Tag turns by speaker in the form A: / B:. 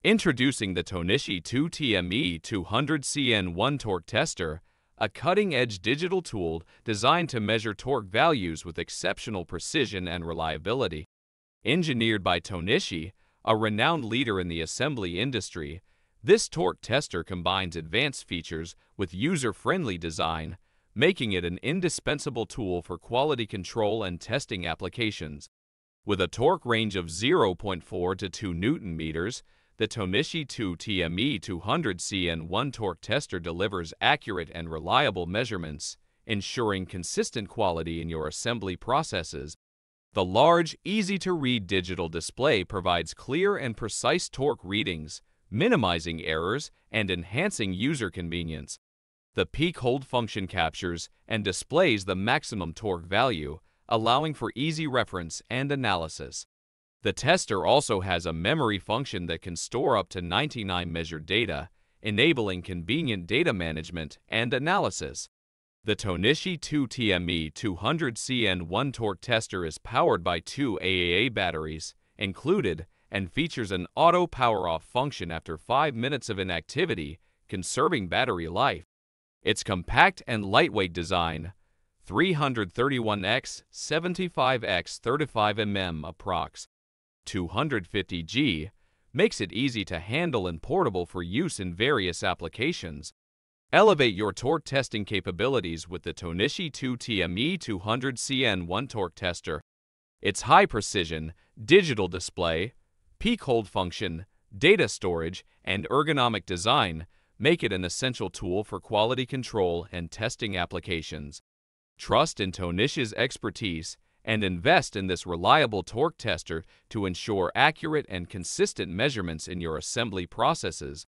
A: Introducing the Tohnichi 2TME200CN1 torque tester, a cutting-edge digital tool designed to measure torque values with exceptional precision and reliability. Engineered by Tohnichi, a renowned leader in the assembly industry, this torque tester combines advanced features with user-friendly design, making it an indispensable tool for quality control and testing applications. With a torque range of 0.4 to 2 Newton meters, the Tohnichi 2TME200CN1 torque tester delivers accurate and reliable measurements, ensuring consistent quality in your assembly processes. The large, easy-to-read digital display provides clear and precise torque readings, minimizing errors and enhancing user convenience. The peak hold function captures and displays the maximum torque value, allowing for easy reference and analysis. The tester also has a memory function that can store up to 99 measured data, enabling convenient data management and analysis. The Tohnichi 2TME200CN1 torque tester is powered by 2 AAA batteries included and features an auto power-off function after 5 minutes of inactivity, conserving battery life. Its compact and lightweight design, 331x 75x 35 mm approx. 250G, makes it easy to handle and portable for use in various applications. Elevate your torque testing capabilities with the Tohnichi 2TME200CN1 torque tester. Its high-precision, digital display, peak hold function, data storage, and ergonomic design make it an essential tool for quality control and testing applications. Trust in Tohnichi's expertise and invest in this reliable torque tester to ensure accurate and consistent measurements in your assembly processes.